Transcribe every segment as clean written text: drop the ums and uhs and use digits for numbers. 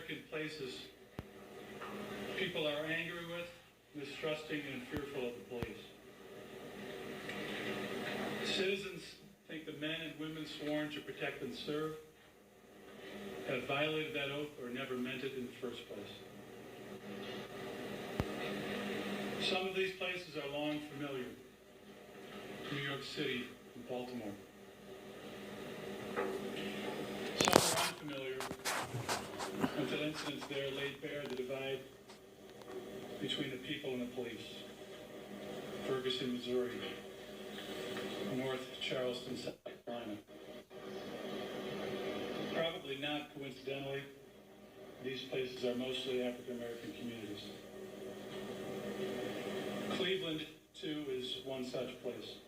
American places people are angry with, mistrusting, and fearful of the police. Citizens think the men and women sworn to protect and serve have violated that oath or never meant it in the first place. Some of these places are long familiar. New York City and Baltimore. Some are unfamiliar until incidents there laid bare the divide between the people and the police. Ferguson, Missouri. North Charleston, South Carolina. Probably not coincidentally, these places are mostly African American communities. Cleveland, too, is one such place.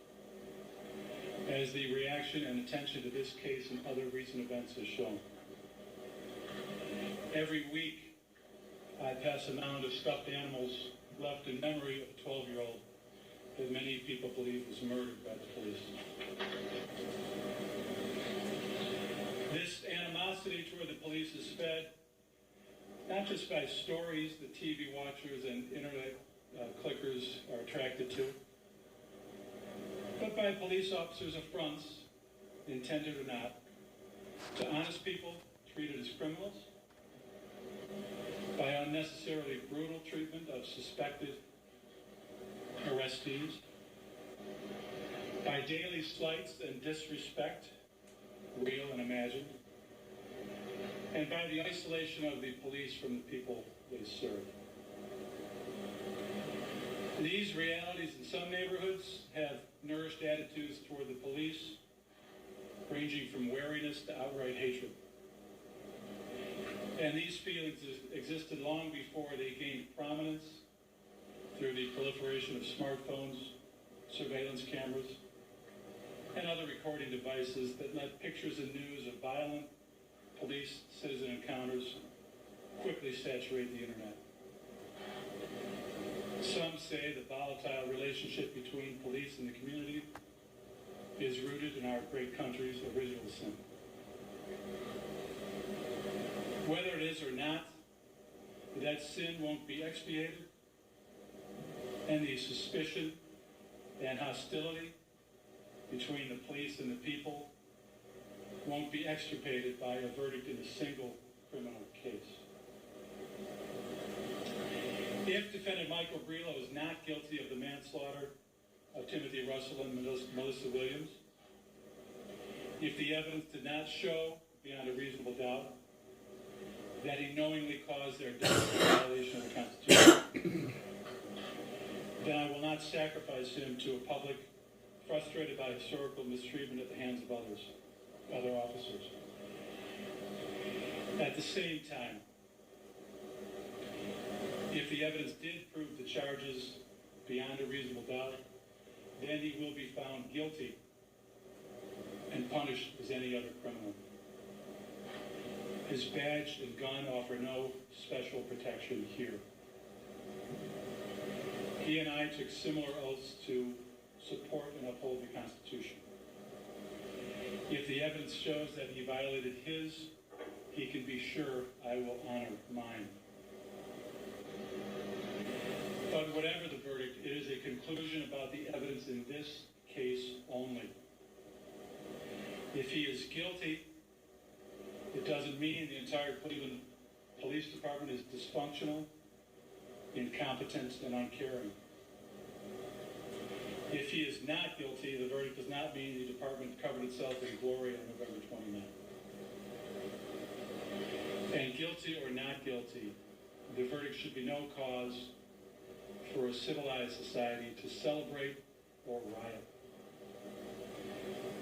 As the reaction and attention to this case and other recent events has shown. Every week, I pass a mound of stuffed animals left in memory of a 12-year-old that many people believe was murdered by the police. This animosity toward the police is fed not just by stories that TV watchers and internet clickers are attracted to, but by police officers' affronts, intended or not, to honest people treated as criminals, by unnecessarily brutal treatment of suspected arrestees, by daily slights and disrespect, real and imagined, and by the isolation of the police from the people they serve. These realities in some neighborhoods have nourished attitudes toward the police, ranging from wariness to outright hatred. And these feelings existed long before they gained prominence through the proliferation of smartphones, surveillance cameras, and other recording devices that let pictures and news of violent police-citizen encounters quickly saturate the internet. Some say the volatile relationship between police and the community is rooted in our great country's original sin. Whether it is or not, that sin won't be expiated, and the suspicion and hostility between the police and the people won't be extirpated by a verdict in a single criminal case. If defendant Michael Belo is not guilty of the manslaughter of Timothy Russell and Melissa Williams, if the evidence did not show beyond a reasonable doubt that he knowingly caused their death in violation of the Constitution, then I will not sacrifice him to a public frustrated by historical mistreatment at the hands of other officers. At the same time, if the evidence did prove the charges beyond a reasonable doubt, then he will be found guilty and punished as any other criminal. His badge and gun offer no special protection here. He and I took similar oaths to support and uphold the Constitution. If the evidence shows that he violated his, he can be sure I will honor mine. But whatever the verdict, it is a conclusion about the evidence in this case only. If he is guilty, it doesn't mean the entire Cleveland Police Department is dysfunctional, incompetent, and uncaring. If he is not guilty, the verdict does not mean the department covered itself in glory on November 29th. And guilty or not guilty, the verdict should be no cause for a civilized society to celebrate or riot.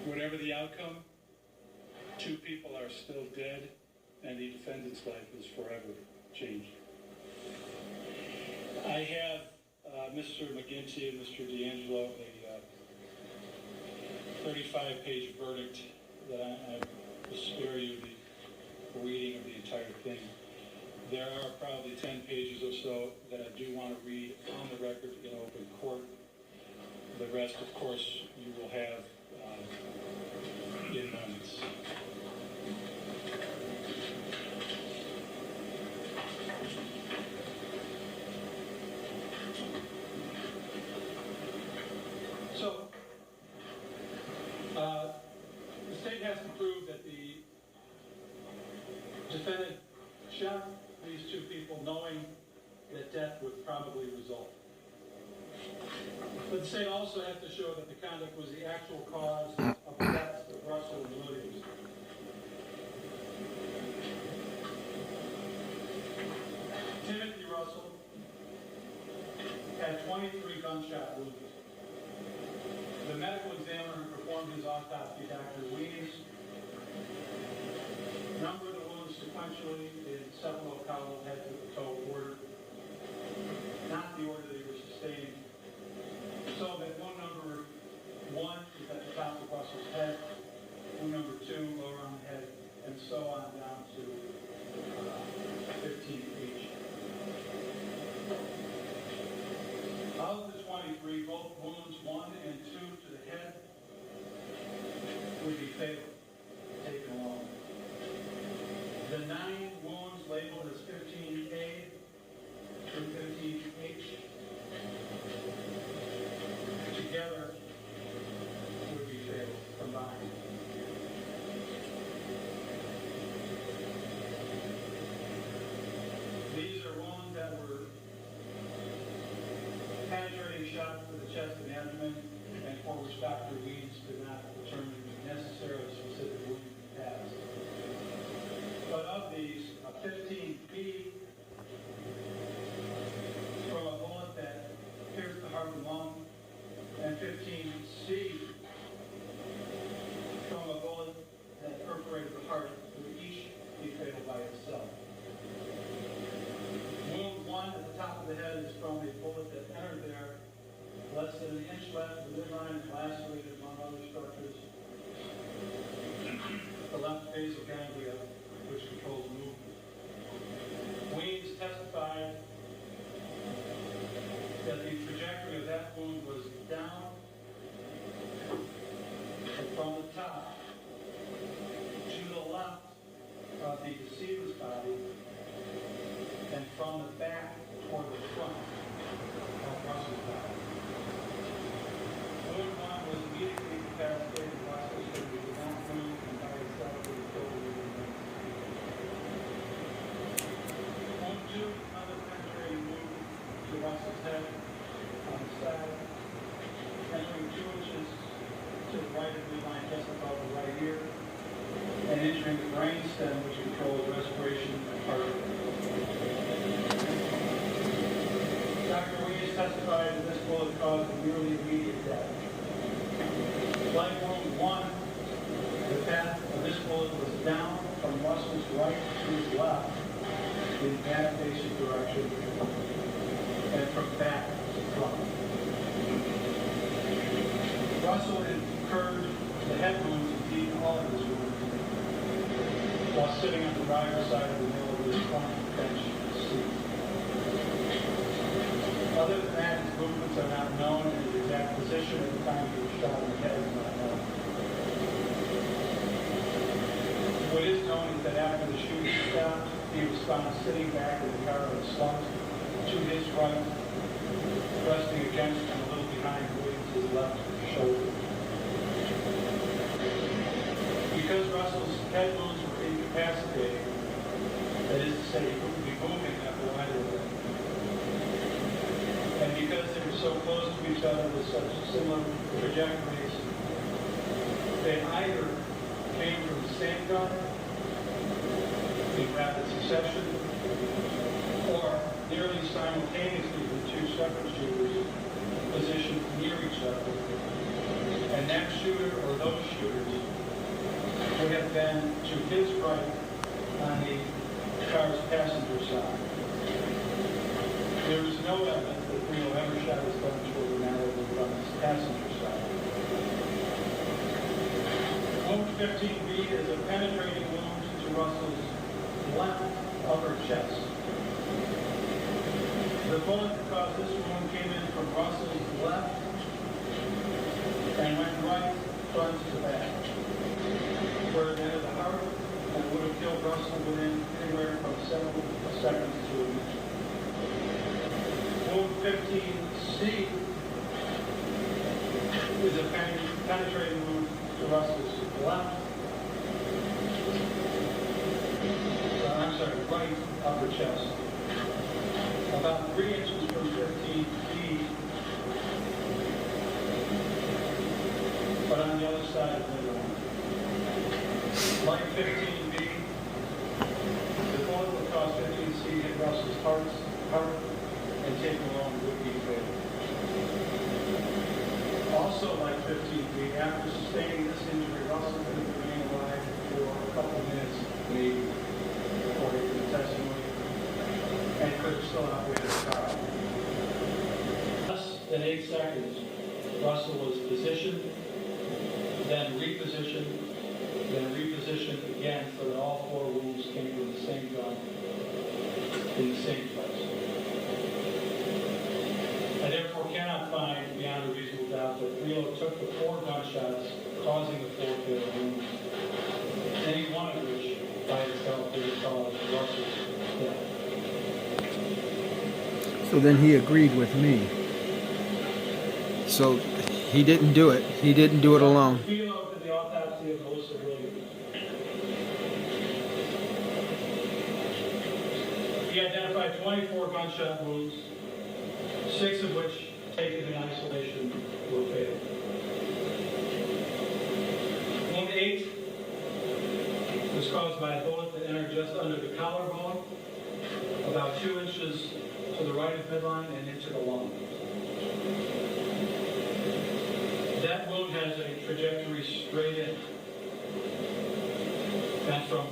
Whatever the outcome, two people are still dead, and the defendant's life is forever changed. I have Mr. McGinty and Mr. D'Angelo a 35-page verdict that I will spare you the reading of the entire thing. There are probably 10 pages or so that I do want to read on the record in open court. The rest, of course, you will have in moments. defendant shot these two people knowing that death would probably result. But the state also had to show that the conduct was the actual cause of the deaths of Russell and Williams. Timothy Russell had 23 gunshot wounds. The medical examiner who performed his autopsy, Dr. Weems, numbered the wounds sequentially in cephalocaural head to the toe order, not the order they were sustained. So that wound number 1 is at the top of Russell's head, wound number 2 lower on the head, and so on down to 15 each. Of the 23, both wounds 1 and 2 to the head would be fatal, taken alone. The 9 wounds labeled as 15A through 15H together would be fatal combined. These are wounds that were penetrating shots to the chest and abdomen, and for which Dr. Weeds could not determine necessarily specific wounding paths. But of these, 15B from a bullet that pierced the heart and lung, and 15C from a bullet that perforated the heart would each be fatal by itself. Wound 1 at the top of the head is from a bullet that entered there less than an inch left of the midline and lacerated among other structures the left basal ganglia, which controls movement. Weems testified that the trajectory of that wound was down from the top to the left of the deceiver's body and from the back toward the front of Russell's body. Wound 1 was immediately decapitated. Russell said he did not move and by itself was killed within minutes. Wound 2, another penetrating wound to Russell's head on the side, entering 2 inches to the right of the midline just above the right ear, and entering the brain stem, which controls respiration and heart rate. Dr. Weems testified that this bullet caused a nearly immediate death. Like wound 1, the path of this bullet was down from Russell's right to his left in back-facing direction and from back to front. Russell incurred the head wounds, indeed all of his wounds, while sitting on the driver's side of the middle of his front bench seat. Other than that, his movements are not known, and his exact position at the time he was shot in the head is not known. What is known is that after the shooting stopped, he was found sitting back in the car and slumped to his right, resting against and a little behind Williams' left shoulder. Because Russell's head wounds were incapacitated, that is to say, he couldn't be moving after either of them, and because they were so close to each other with such similar trajectories, they either came from the same gun in rapid succession, or nearly simultaneously with 2 separate shooters positioned near each other, and that shooter or those shooters would have been to his right on the car's passenger side. There is no evidence that Belo ever shot his gun toward the man on his passenger side. Wound 15B is a penetrating wound to Russell's left upper chest. The bullet that caused this wound came in from Russell's left and went right front to back, where it entered the heart and would have killed Russell within anywhere from several seconds to a minute. Wound 15C is a penetrating wound to Russell's left, upper chest. About 3 inches from 15 feet, but on the other side of the midline. Like 15B, the bullet would cross 15C, hit Russell's heart, and take him along would be fatal. Also, like 15B, after sustaining this injury, Russell could have remained alive for a couple of minutes, maybe, according to the testimony, and could have still operated the car. Less than 8 seconds, Russell was positioned, then repositioned again, so that all 4 wounds came from the same gun in the same place. I therefore cannot find beyond a reasonable doubt that Belo took the 4 gunshots, causing the 4 fatal wounds, any one of which by itself would have caused Russell's death. So then he agreed with me. So he didn't do it. He didn't do it alone. Belo did the autopsy of Melissa Williams. He identified 24 gunshot wounds, 6 of which, taken in isolation, were fatal. Wound 8 was caused by a bullet that entered just under the collarbone, about 2 inches to the right of midline and into the lung. That wound has a trajectory straight in, and from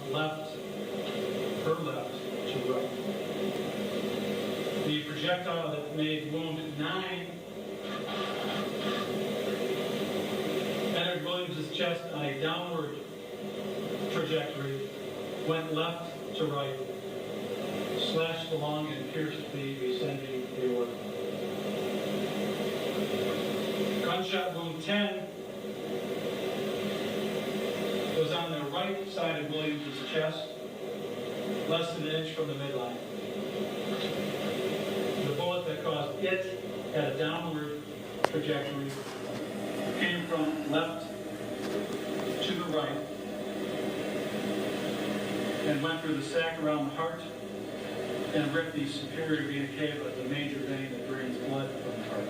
her left to right. The projectile that made wound 9 entered Williams' chest on a downward trajectory, went left to right, slashed the lung and pierced the ascending aorta. Gunshot wound 10 was on the right side of Williams' chest, less than an inch from the midline. The bullet that caused it had a downward trajectory, came from left to the right, and went through the sac around the heart and ripped the superior vena cava, the major vein that drains blood from the heart.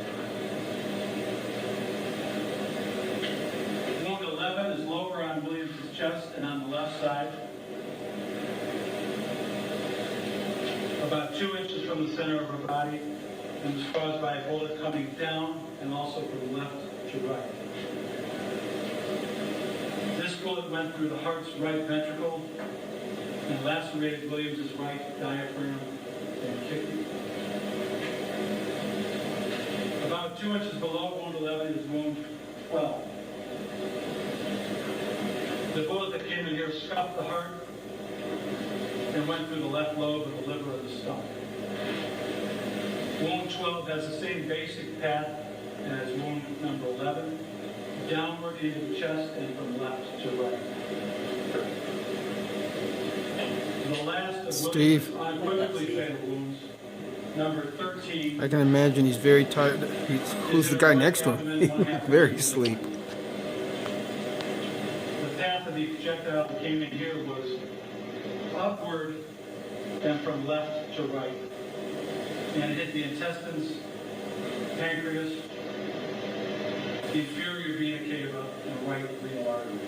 Wound 11 is lower on Williams' chest and on the left side, about 2 inches from the center of her body, and was caused by a bullet coming down and also from left to right. This bullet went through the heart's right ventricle and lacerated Williams' right diaphragm and kidney. About 2 inches below wound 11 is wound 12. The bullet that came in here scuffed the heart and went through the left lobe of the liver of the stomach. Wound 12 has the same basic path as wound number 11, downward into the chest and from left to right. The last of Steve. unequivocally fatal wounds, number 13. I can imagine he's very tired. Who's the guy next to him? He's very asleep. The path of the projectile that came in here was upward and from left to right. And it hit the intestines, pancreas, inferior vena cava, and right renal artery.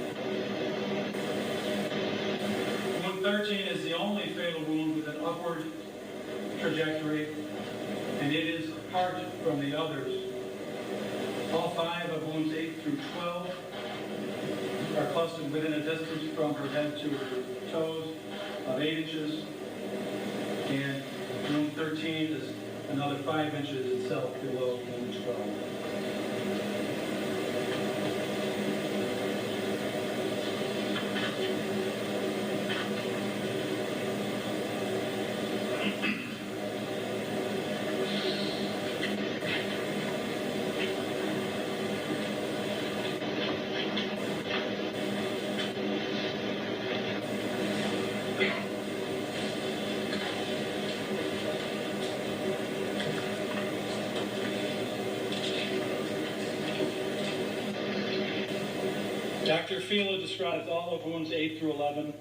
Wound 13 is the only fatal wound with an upward trajectory, and it is apart from the others. All 5 of wounds 8 through 12 are clustered within a distance from her head to her toes of 8 inches, and wound 13 is another 5 inches itself below wound 12. Dr. Belo describes all of wounds 8 through 11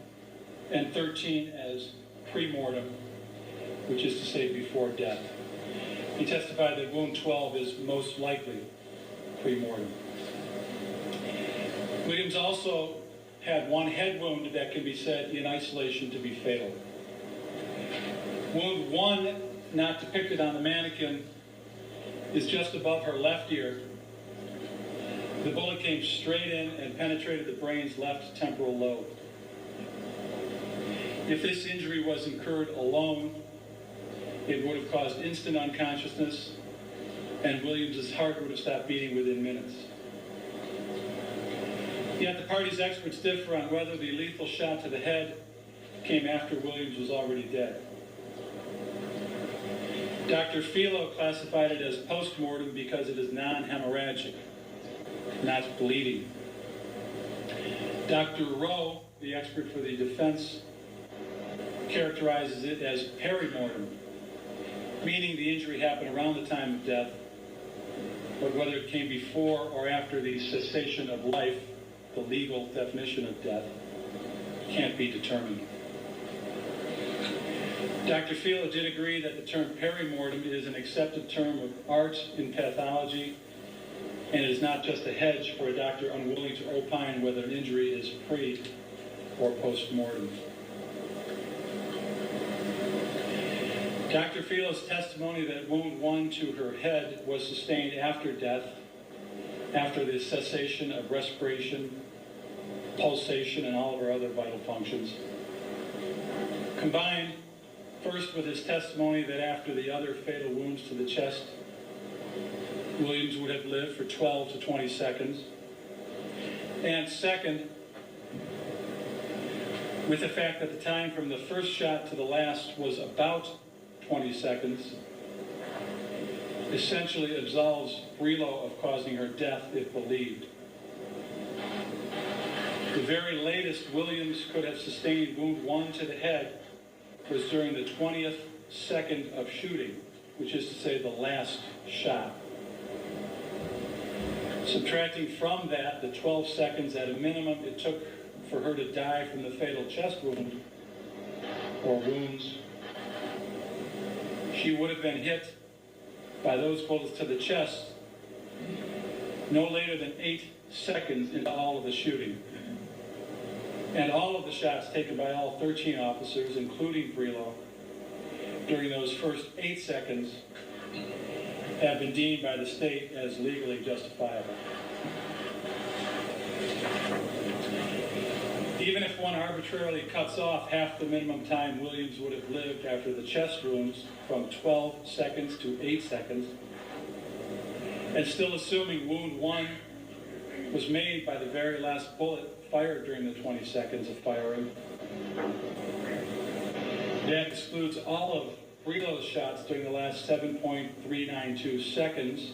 and 13 as pre-mortem. which is to say before death. He testified that wound 12 is most likely pre-mortem. Williams also had one head wound that can be said in isolation to be fatal. Wound 1, not depicted on the mannequin, is just above her left ear. The bullet came straight in and penetrated the brain's left temporal lobe. If this injury was incurred alone, it would have caused instant unconsciousness, and Williams's heart would have stopped beating within minutes. Yet the party's experts differ on whether the lethal shot to the head came after Williams was already dead. Dr. Belo classified it as post-mortem because it is non-hemorrhagic, not bleeding. Dr. Rowe, the expert for the defense, characterizes it as perimortem, meaning the injury happened around the time of death, but whether it came before or after the cessation of life, the legal definition of death, can't be determined. Dr. Belo did agree that the term perimortem is an accepted term of art in pathology, and it is not just a hedge for a doctor unwilling to opine whether an injury is pre or post-mortem. Dr. Belo's testimony that wound 1 to her head was sustained after death, after the cessation of respiration, pulsation, and all of her other vital functions, combined first with his testimony that after the other fatal wounds to the chest, Williams would have lived for 12 to 20 seconds, and second, with the fact that the time from the first shot to the last was about 20 seconds, essentially absolves Belo of causing her death if believed. The very latest Williams could have sustained wound 1 to the head was during the 20th second of shooting, which is to say the last shot. Subtracting from that the 12 seconds at a minimum it took for her to die from the fatal chest wound or wounds, she would have been hit by those bullets to the chest no later than 8 seconds into all of the shooting. And all of the shots taken by all 13 officers, including Belo, during those first 8 seconds have been deemed by the state as legally justifiable. Even if one arbitrarily cuts off half the minimum time Williams would have lived after the chest wounds from 12 seconds to 8 seconds, and still assuming wound 1 was made by the very last bullet fired during the 20 seconds of firing, that excludes all of Belo's shots during the last 7.392 seconds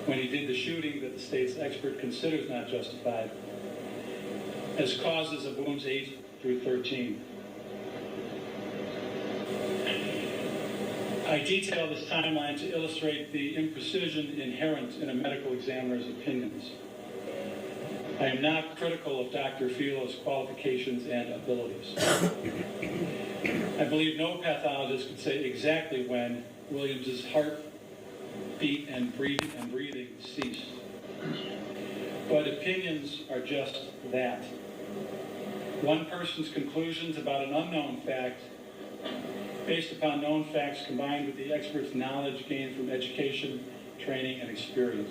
when he did the shooting that the state's expert considers not justified as causes of wounds 8 through 13. I detail this timeline to illustrate the imprecision inherent in a medical examiner's opinions. I am not critical of Dr. Belo's qualifications and abilities. I believe no pathologist could say exactly when Williams's heart beat and breathing ceased. But opinions are just that. One person's conclusions about an unknown fact based upon known facts combined with the expert's knowledge gained from education, training, and experience.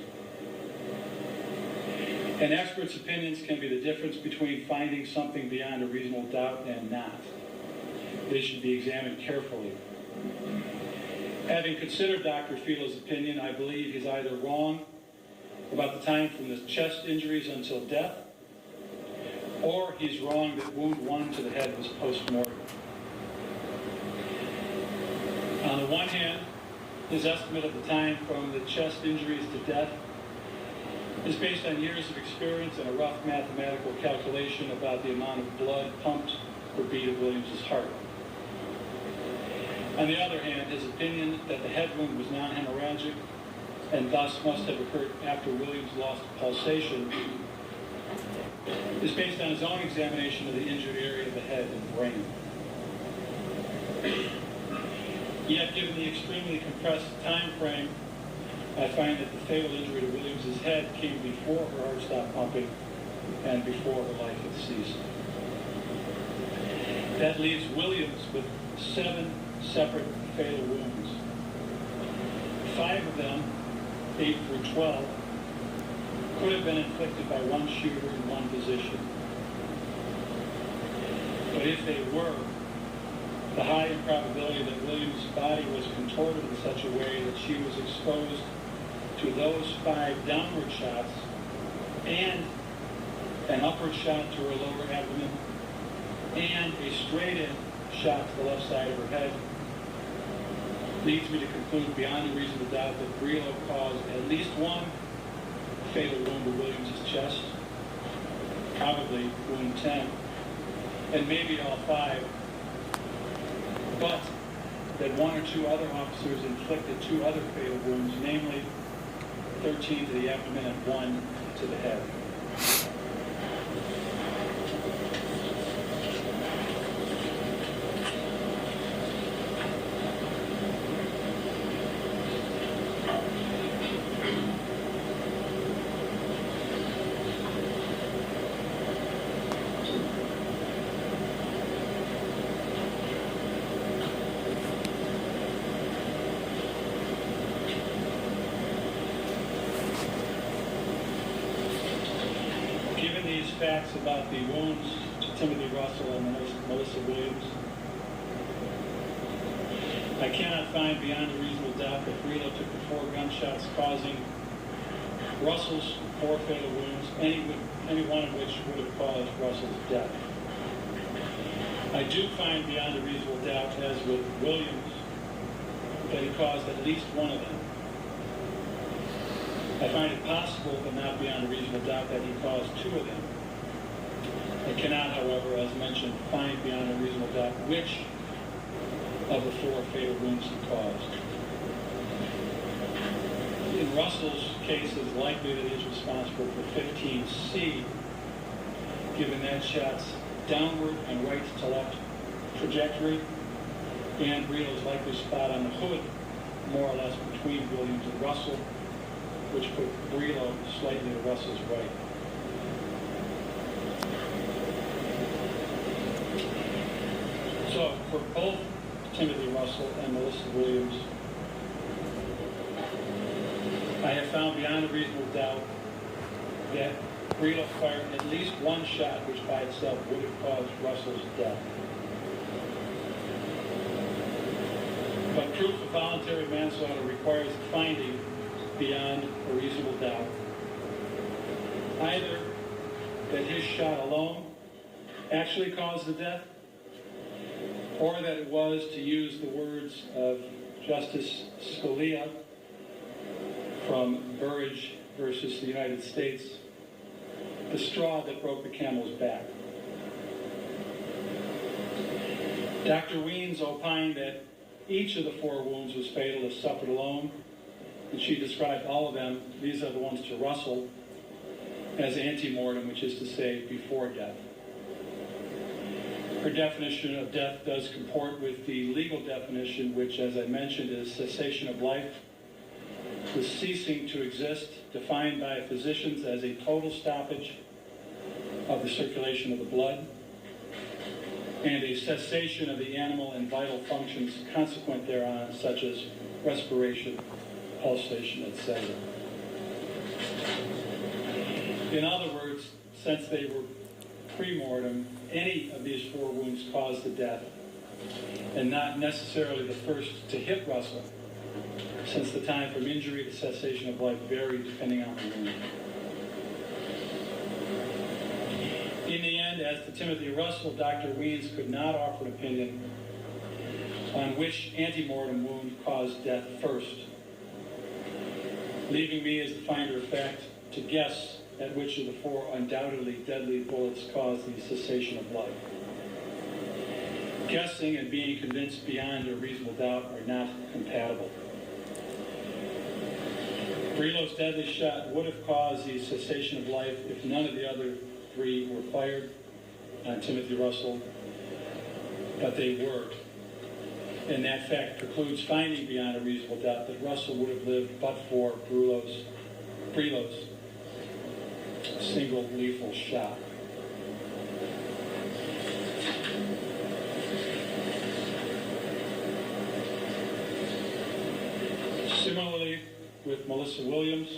An expert's opinions can be the difference between finding something beyond a reasonable doubt and not. They should be examined carefully. Having considered Dr. Belo's opinion, I believe he's either wrong about the time from the chest injuries until death, or he's wrong that wound 1 to the head was post-mortem. On the one hand, his estimate of the time from the chest injuries to death is based on years of experience and a rough mathematical calculation about the amount of blood pumped per beat of Williams's heart. On the other hand, his opinion that the head wound was non-hemorrhagic and thus must have occurred after Williams lost pulsation is based on his own examination of the injured area of the head and brain. Yet, given the extremely compressed time frame, I find that the fatal injury to Williams' head came before her heart stopped pumping and before her life had ceased. That leaves Williams with 7 separate fatal wounds. 5 of them, 8 through 12, could have been inflicted by one shooter in one position. But if they were, the high improbability that Williams' body was contorted in such a way that she was exposed to those 5 downward shots and an upward shot to her lower abdomen and a straight-in shot to the left side of her head leads me to conclude beyond a reasonable doubt that Belo caused at least one fatal wound to Williams' chest, probably wound 10, and maybe all 5, but that 1 or 2 other officers inflicted 2 other fatal wounds, namely 13 to the abdomen and 1 to the head. Given these facts about the wounds to Timothy Russell and Melissa Williams, I cannot find beyond a reasonable doubt that Belo took the 4 gunshots, causing Russell's 4 fatal wounds, any one of which would have caused Russell's death. I do find beyond a reasonable doubt, as with Williams, that he caused at least one of them. I find it possible, but not beyond a reasonable doubt, that he caused 2 of them. I cannot, however, as mentioned, find beyond a reasonable doubt which of the 4 fatal wounds he caused. In Russell's case, it is likely that he is responsible for 15C, given that shot's downward and right to left trajectory, and Brelo's likely spot on the hood, more or less between Williams and Russell, which put Belo slightly to Russell's right. So, for both Timothy Russell and Melissa Williams, I have found beyond a reasonable doubt that Belo fired at least one shot which by itself would have caused Russell's death. But proof of voluntary manslaughter requires a finding beyond a reasonable doubt, either that his shot alone actually caused the death, or that it was, to use the words of Justice Scalia from Burrage versus the United States, the straw that broke the camel's back. Dr. Weens opined that each of the 4 wounds was fatal if suffered alone, and she described all of them, these are the ones to Russell, as ante-mortem, which is to say before death. Her definition of death does comport with the legal definition, which, as I mentioned, is cessation of life, the ceasing to exist, defined by physicians as a total stoppage of the circulation of the blood, and a cessation of the animal and vital functions consequent thereon, such as respiration, pulsation, etc. In other words, since they were pre-mortem, any of these 4 wounds caused the death, and not necessarily the first to hit Russell, since the time from injury to cessation of life varied depending on the wound. In the end, as to Timothy Russell, Dr. Weens could not offer an opinion on which ante-mortem wound caused death first, leaving me as the finder of fact to guess at which of the 4 undoubtedly deadly bullets caused the cessation of life. Guessing and being convinced beyond a reasonable doubt are not compatible. Brelo's deadly shot would have caused the cessation of life if none of the other 3 were fired on Timothy Russell, but they were. and that fact precludes finding beyond a reasonable doubt that Russell would have lived but for Brelo's single lethal shot. Similarly, with Melissa Williams,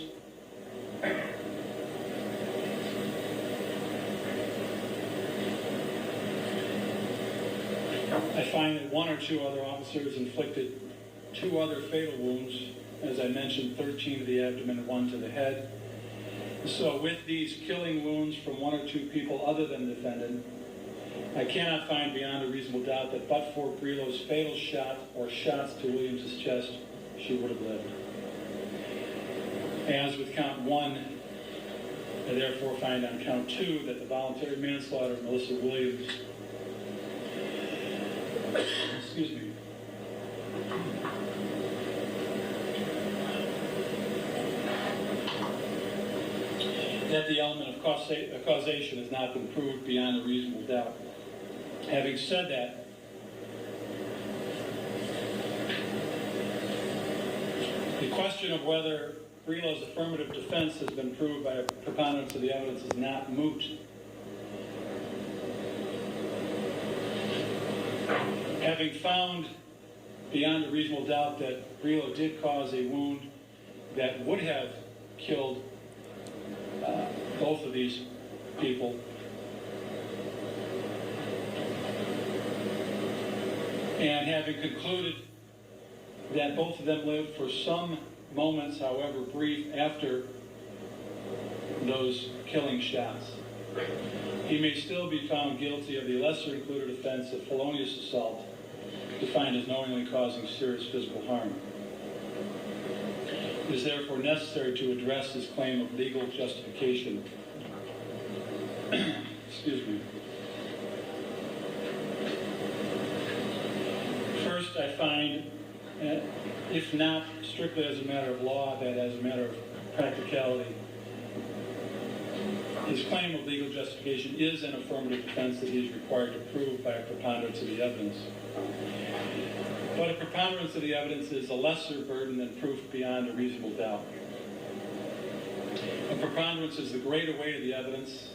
I find that one or two other officers inflicted two other fatal wounds, as I mentioned, 13 to the abdomen and 1 to the head. So with these killing wounds from one or two people other than the defendant, I cannot find beyond a reasonable doubt that but for Brelo's fatal shot or shots to Williams' chest, she would have lived. As with count 1, I therefore find on count 2 that the voluntary manslaughter of Melissa Williams excuse me, that the element of causation has not been proved beyond a reasonable doubt. Having said that, the question of whether Brelo's affirmative defense has been proved by a preponderance of the evidence is not moot. Having found beyond a reasonable doubt that Belo did cause a wound that would have killed both of these people, and having concluded that both of them lived for some moments, however brief, after those killing shots, he may still be found guilty of the lesser included offense of felonious assault, defined as knowingly causing serious physical harm. It is therefore necessary to address his claim of legal justification. Excuse me. First, I find, if not strictly as a matter of law, that as a matter of practicality, his claim of legal justification is an affirmative defense that he is required to prove by a preponderance of the evidence. But a preponderance of the evidence is a lesser burden than proof beyond a reasonable doubt. A preponderance is the greater weight of the evidence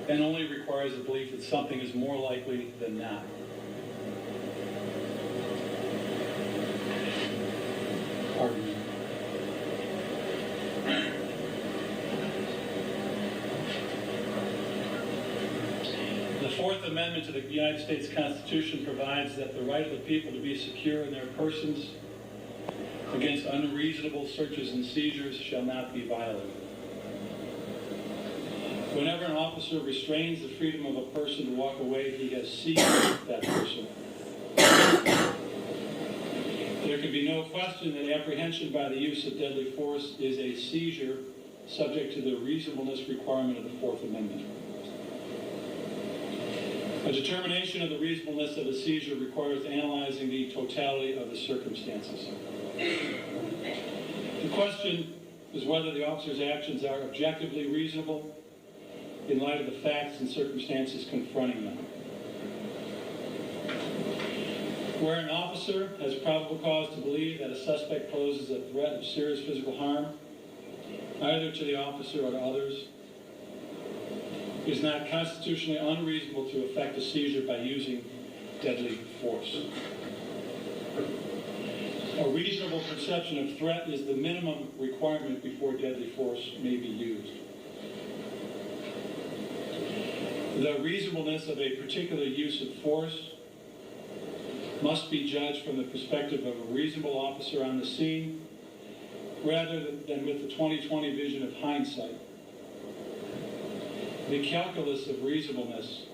and only requires the belief that something is more likely than not. Pardon me. The Fourth Amendment to the United States Constitution provides that the right of the people to be secure in their persons against unreasonable searches and seizures shall not be violated. Whenever an officer restrains the freedom of a person to walk away, he has seized that person. There can be no question that apprehension by the use of deadly force is a seizure subject to the reasonableness requirement of the Fourth Amendment. A determination of the reasonableness of a seizure requires analyzing the totality of the circumstances. The question is whether the officer's actions are objectively reasonable in light of the facts and circumstances confronting them. Where an officer has probable cause to believe that a suspect poses a threat of serious physical harm, either to the officer or to others, it is not constitutionally unreasonable to effect a seizure by using deadly force. A reasonable perception of threat is the minimum requirement before deadly force may be used. The reasonableness of a particular use of force must be judged from the perspective of a reasonable officer on the scene rather than with the 20/20 vision of hindsight. The calculus of reasonableness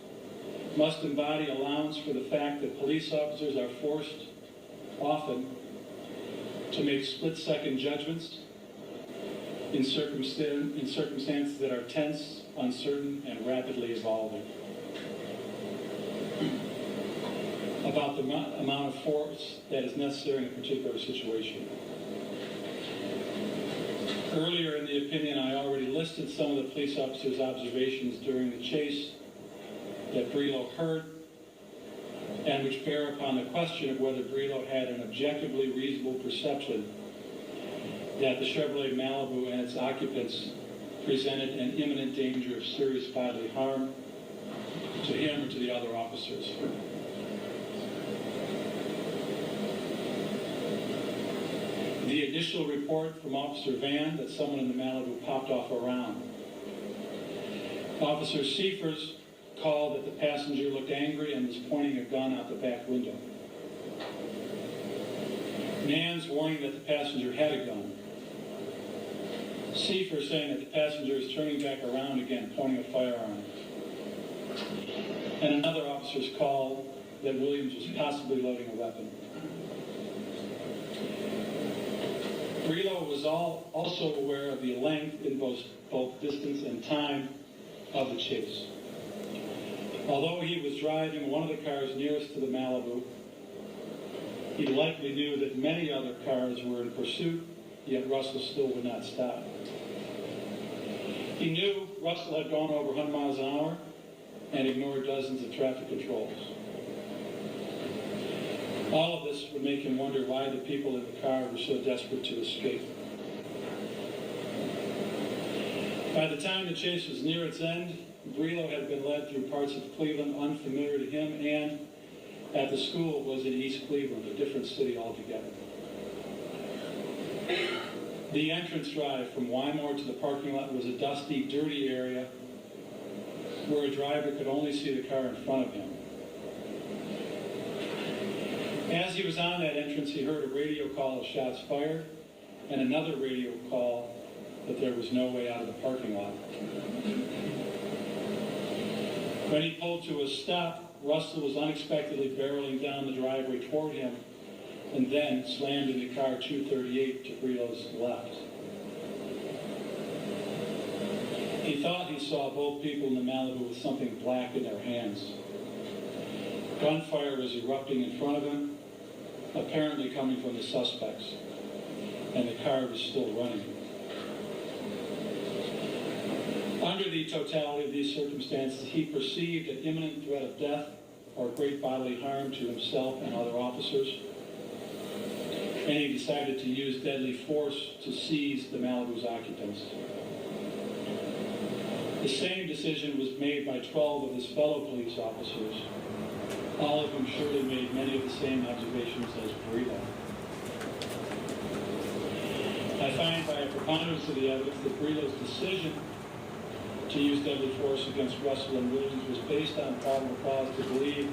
must embody allowance for the fact that police officers are forced often to make split-second judgments in circumstances that are tense, uncertain, and rapidly evolving about the amount of force that is necessary in a particular situation. Earlier in the opinion, I already listed some of the police officers' observations during the chase that Belo heard and which bear upon the question of whether Belo had an objectively reasonable perception that the Chevrolet Malibu and its occupants presented an imminent danger of serious bodily harm to him or to the other officers. The initial report from Officer Van that someone in the Malibu popped off a round. Officer Seifers called that the passenger looked angry and was pointing a gun out the back window. Mann's warning that the passenger had a gun. Seifers saying that the passenger is turning back around again, pointing a firearm. And another officer's call that Williams was possibly loading a weapon. Belo was also aware of the length in both distance and time of the chase. Although he was driving one of the cars nearest to the Malibu, he likely knew that many other cars were in pursuit, yet Russell still would not stop. He knew Russell had gone over 100 miles an hour and ignored dozens of traffic controls. All of this would make him wonder why the people in the car were so desperate to escape. By the time the chase was near its end, Belo had been led through parts of Cleveland unfamiliar to him, and at the school was in East Cleveland, a different city altogether. The entrance drive from Wymore to the parking lot was a dusty, dirty area where a driver could only see the car in front of him. As he was on that entrance, he heard a radio call of shots fired and another radio call that there was no way out of the parking lot. When he pulled to a stop, Russell was unexpectedly barreling down the driveway toward him and then slammed into car 238 to Brelo's left. He thought he saw both people in the Malibu with something black in their hands. Gunfire was erupting in front of him, apparently coming from the suspects, and the car was still running. Under the totality of these circumstances, he perceived an imminent threat of death or great bodily harm to himself and other officers, and he decided to use deadly force to seize the Malibu's occupants. The same decision was made by 12 of his fellow police officers, all of whom surely made many of the same observations as Belo. I find by a preponderance of the evidence that Brelo's decision to use deadly force against Russell and Williams was based on probable cause to believe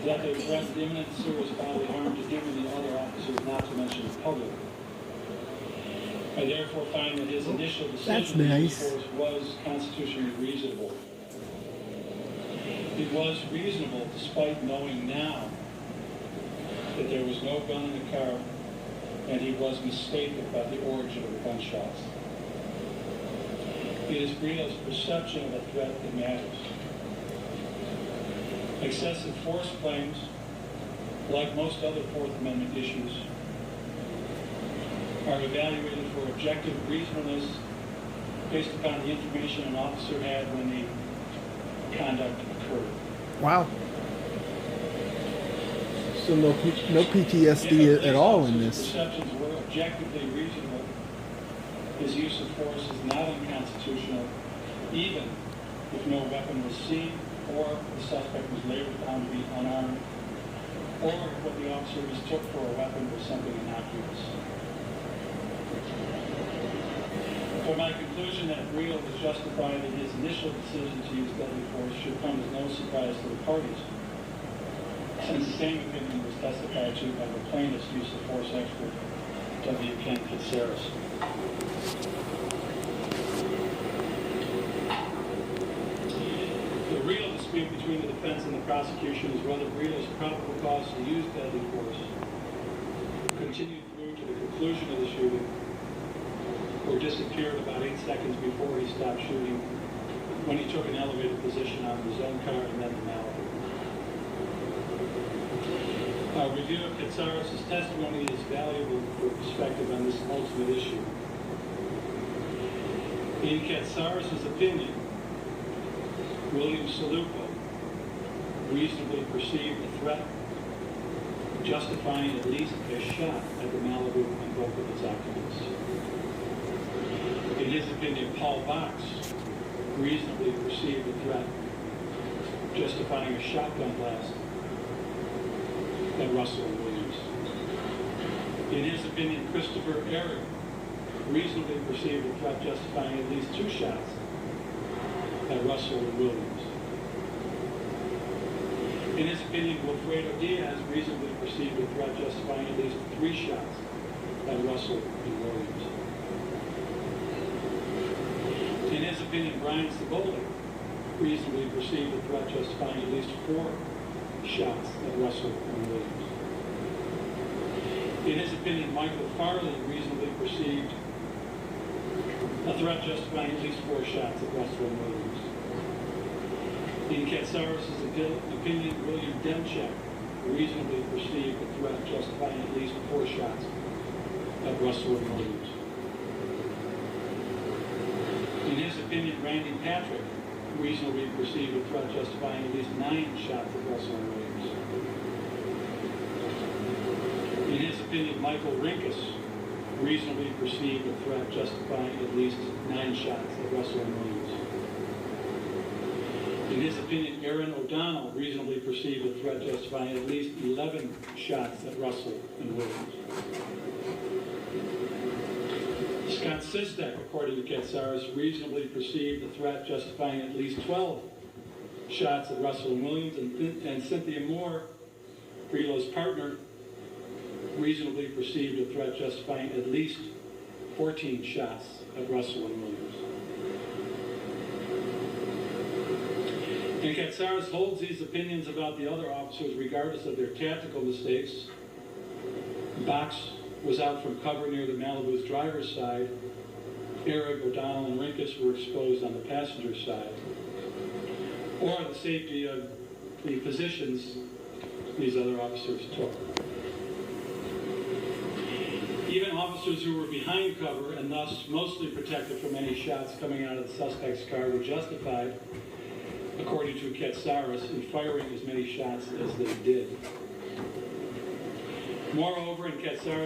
that they threatened imminent serious bodily harm to him and the other officers, not to mention the public. I therefore find that his initial decision to use force was constitutionally reasonable. It was reasonable despite knowing now that there was no gun in the car and he was mistaken about the origin of the gunshots. It is Brelo's perception of a threat that matters. Excessive force claims, like most other Fourth Amendment issues, are evaluated for objective reasonableness based upon the information an officer had when the conduct occurred. Wow. So no PTSD at all in this. Perceptions were objectively reasonable. His use of force is not unconstitutional, even if no weapon was seen, or the suspect was later found to be unarmed, or if what the officer mistook for a weapon was something innocuous. For my conclusion that Belo was justified in his initial decision to use deadly force should come as no surprise to the parties, since the same opinion was testified to by the plaintiff's use of force expert, W. Ken Katsaris. The real dispute between the defense and the prosecution is whether Brelo's probable cause to use deadly force continued through to the conclusion of the shooting or disappeared about 8 seconds before he stopped shooting when he took an elevated position on his own car and then the Malibu. A review of Katsaris' testimony is valuable for perspective on this ultimate issue. In Katsaris' opinion, William Salupo, reasonably perceived a threat justifying at least a shot at the Malibu and both of its occupants. In his opinion, Paul Box reasonably perceived a threat justifying a shotgun blast at Russell and Williams. In his opinion, Christopher Eric reasonably perceived a threat justifying at least 2 shots at Russell and Williams. In his opinion, Wilfredo Diaz reasonably perceived a threat justifying at least 3 shots at Russell and Williams. In his opinion, Brian Ciboli reasonably perceived a threat justifying at least 4 shots at Russell and Williams. In his opinion, Michael Farley reasonably perceived a threat justifying at least 4 shots at Russell and Williams. In Katsaris' opinion, William Demchak reasonably perceived a threat justifying at least 4 shots at Russell and Williams. In his opinion, Randy Patrick reasonably perceived a threat justifying at least 9 shots at Russell and Williams. In his opinion, Michael Rinkus reasonably perceived a threat justifying at least 9 shots at Russell and Williams. In his opinion, Aaron O'Donnell reasonably perceived a threat justifying at least 11 shots at Russell and Williams. Scott Sistek, according to Katsaris, reasonably perceived a threat justifying at least 12 shots at Russell and Williams, and Cynthia Moore, Brelo's partner, reasonably perceived a threat justifying at least 14 shots at Russell and Williams. And Katsaris holds these opinions about the other officers regardless of their tactical mistakes. Box was out from cover near the Malibu's driver's side. Eric, O'Donnell, and Rinkus were exposed on the passenger side. Or the safety of the positions these other officers took. Even officers who were behind cover and thus mostly protected from any shots coming out of the suspect's car were justified, according to Katsaris, in firing as many shots as they did. Moreover, in Katsaris'